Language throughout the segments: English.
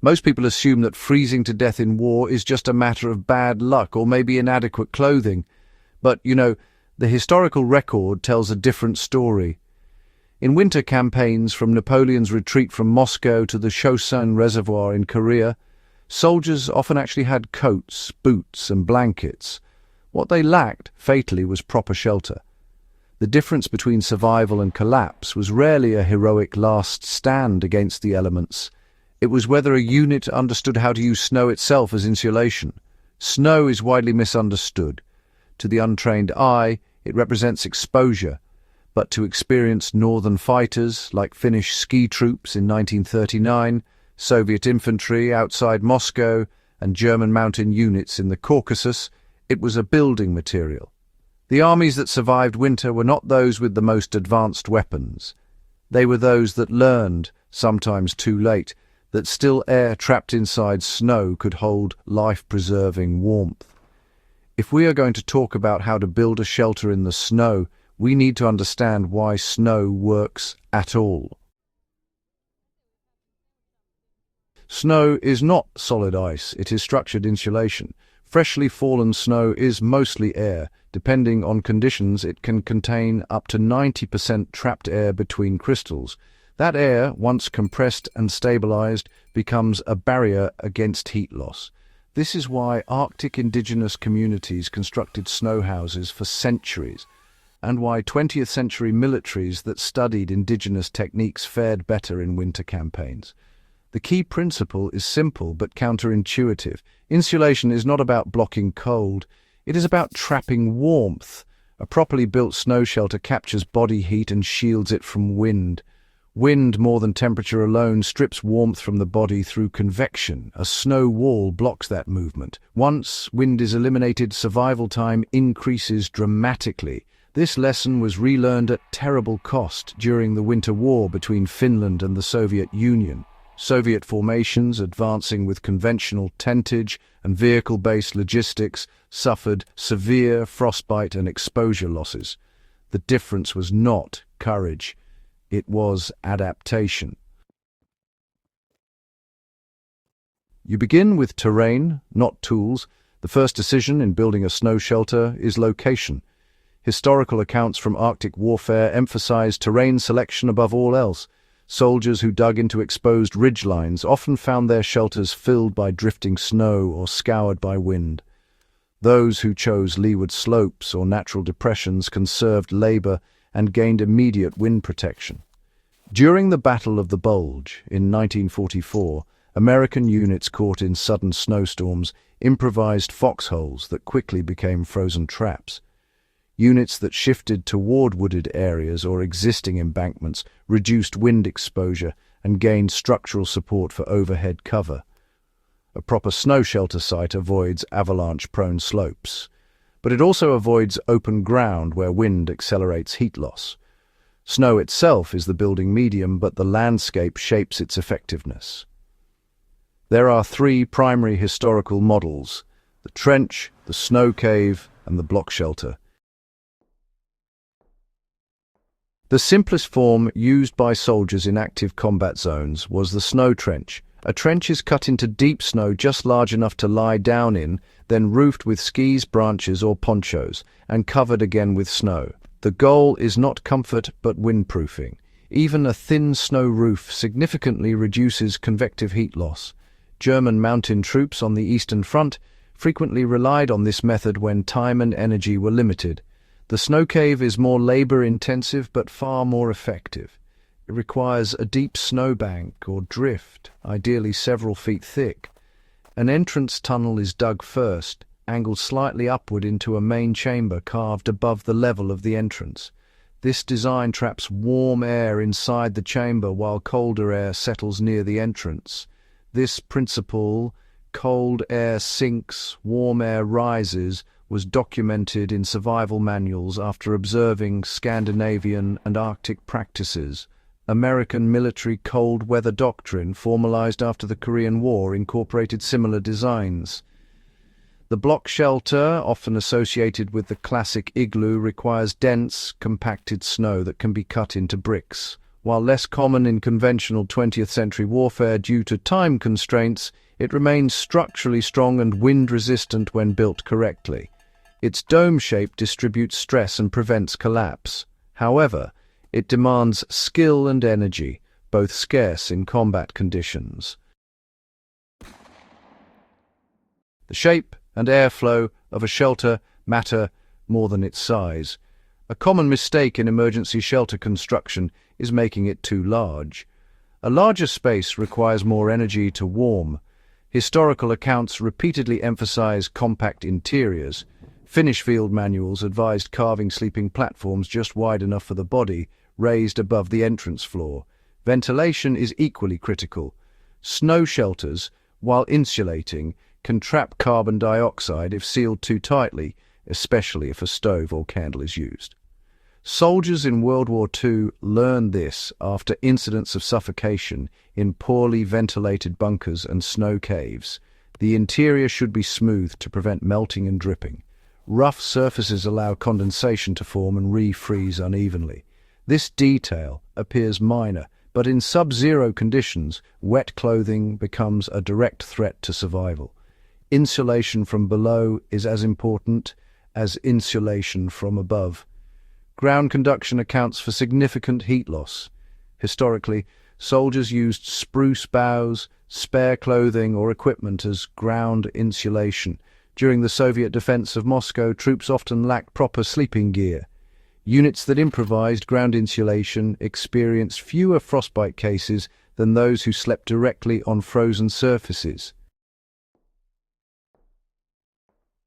Most people assume that freezing to death in war is just a matter of bad luck or maybe inadequate clothing. But, the historical record tells a different story. In winter campaigns, from Napoleon's retreat from Moscow to the Chosin Reservoir in Korea, soldiers often actually had coats, boots, and blankets. What they lacked, fatally, was proper shelter. The difference between survival and collapse was rarely a heroic last stand against the elements. It was whether a unit understood how to use snow itself as insulation. Snow is widely misunderstood. To the untrained eye, it represents exposure, but to experienced northern fighters, like Finnish ski troops in 1939, Soviet infantry outside Moscow, and German mountain units in the Caucasus, it was a building material. The armies that survived winter were not those with the most advanced weapons. They were those that learned, sometimes too late, that still air trapped inside snow could hold life-preserving warmth. If we are going to talk about how to build a shelter in the snow, we need to understand why snow works at all. Snow is not solid ice, it is structured insulation. Freshly fallen snow is mostly air. Depending on conditions, it can contain up to 90% trapped air between crystals. That air, once compressed and stabilized, becomes a barrier against heat loss. This is why Arctic indigenous communities constructed snow houses for centuries, and why 20th century militaries that studied indigenous techniques fared better in winter campaigns. The key principle is simple but counterintuitive. Insulation is not about blocking cold, it is about trapping warmth. A properly built snow shelter captures body heat and shields it from wind. Wind, more than temperature alone, strips warmth from the body through convection. A snow wall blocks that movement. Once wind is eliminated, survival time increases dramatically. This lesson was relearned at terrible cost during the Winter War between Finland and the Soviet Union. Soviet formations, advancing with conventional tentage and vehicle-based logistics, suffered severe frostbite and exposure losses. The difference was not courage. It was adaptation. You begin with terrain, not tools. The first decision in building a snow shelter is location. Historical accounts from Arctic warfare emphasize terrain selection above all else. Soldiers who dug into exposed ridgelines often found their shelters filled by drifting snow or scoured by wind. Those who chose leeward slopes or natural depressions conserved labor and gained immediate wind protection. During the Battle of the Bulge in 1944, American units caught in sudden snowstorms improvised foxholes that quickly became frozen traps. Units that shifted toward wooded areas or existing embankments reduced wind exposure and gained structural support for overhead cover. A proper snow shelter site avoids avalanche-prone slopes, but it also avoids open ground where wind accelerates heat loss. Snow itself is the building medium, but the landscape shapes its effectiveness. There are three primary historical models: the trench, the snow cave, and the block shelter. The simplest form used by soldiers in active combat zones was the snow trench. A trench is cut into deep snow just large enough to lie down in, then roofed with skis, branches, or ponchos, and covered again with snow. The goal is not comfort but windproofing. Even a thin snow roof significantly reduces convective heat loss. German mountain troops on the Eastern Front frequently relied on this method when time and energy were limited. The snow cave is more labor-intensive but far more effective. It requires a deep snowbank or drift, ideally several feet thick. An entrance tunnel is dug first, angled slightly upward into a main chamber carved above the level of the entrance. This design traps warm air inside the chamber while colder air settles near the entrance. This principle, cold air sinks, warm air rises, was documented in survival manuals after observing Scandinavian and Arctic practices. American military cold weather doctrine, formalized after the Korean War, incorporated similar designs. The block shelter, often associated with the classic igloo, requires dense, compacted snow that can be cut into bricks. While less common in conventional 20th century warfare due to time constraints, it remains structurally strong and wind-resistant when built correctly. Its dome shape distributes stress and prevents collapse. However, it demands skill and energy, both scarce in combat conditions. The shape and airflow of a shelter matter more than its size. A common mistake in emergency shelter construction is making it too large. A larger space requires more energy to warm. Historical accounts repeatedly emphasize compact interiors. Finnish field manuals advised carving sleeping platforms just wide enough for the body, raised above the entrance floor. Ventilation is equally critical. Snow shelters, while insulating, can trap carbon dioxide if sealed too tightly, especially if a stove or candle is used. Soldiers in World War II learned this after incidents of suffocation in poorly ventilated bunkers and snow caves. The interior should be smoothed to prevent melting and dripping. Rough surfaces allow condensation to form and refreeze unevenly. This detail appears minor, but in sub-zero conditions, wet clothing becomes a direct threat to survival. Insulation from below is as important as insulation from above. Ground conduction accounts for significant heat loss. Historically, soldiers used spruce boughs, spare clothing, or equipment as ground insulation. During the Soviet defense of Moscow, troops often lacked proper sleeping gear. Units that improvised ground insulation experienced fewer frostbite cases than those who slept directly on frozen surfaces.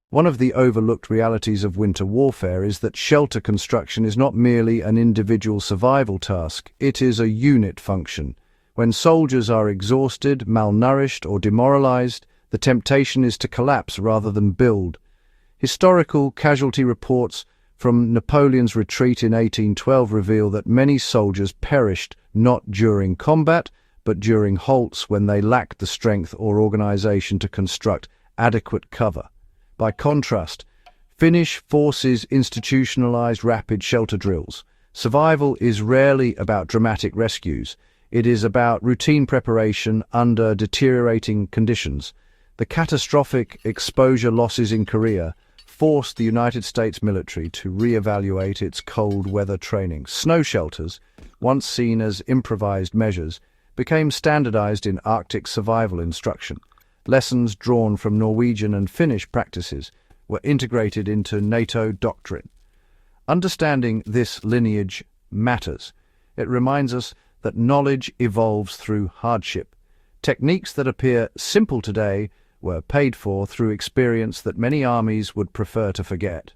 One of the overlooked realities of winter warfare is that shelter construction is not merely an individual survival task, it is a unit function. When soldiers are exhausted, malnourished, or demoralized, the temptation is to collapse rather than build. Historical casualty reports from Napoleon's retreat in 1812 reveal that many soldiers perished not during combat, but during halts when they lacked the strength or organization to construct adequate cover. By contrast, Finnish forces institutionalized rapid shelter drills. Survival is rarely about dramatic rescues. It is about routine preparation under deteriorating conditions. The catastrophic exposure losses in Korea forced the United States military to re-evaluate its cold weather training. Snow shelters, once seen as improvised measures, became standardized in Arctic survival instruction. Lessons drawn from Norwegian and Finnish practices were integrated into NATO doctrine. Understanding this lineage matters. It reminds us that knowledge evolves through hardship. Techniques that appear simple today were paid for through experience that many armies would prefer to forget.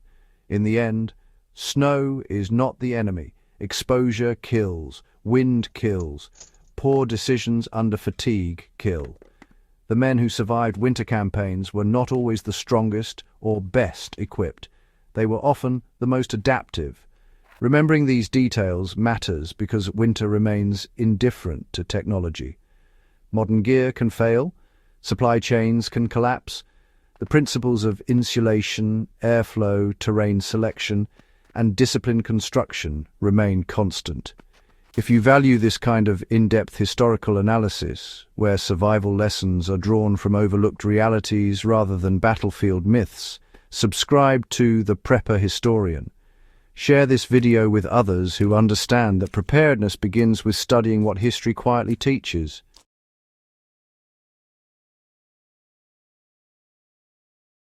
In the end, snow is not the enemy. Exposure kills, wind kills, poor decisions under fatigue kill. The men who survived winter campaigns were not always the strongest or best equipped. They were often the most adaptive. Remembering these details matters because winter remains indifferent to technology. Modern gear can fail, supply chains can collapse. The principles of insulation, airflow, terrain selection, and disciplined construction remain constant. If you value this kind of in-depth historical analysis, where survival lessons are drawn from overlooked realities rather than battlefield myths, subscribe to The Prepper Historian. Share this video with others who understand that preparedness begins with studying what history quietly teaches.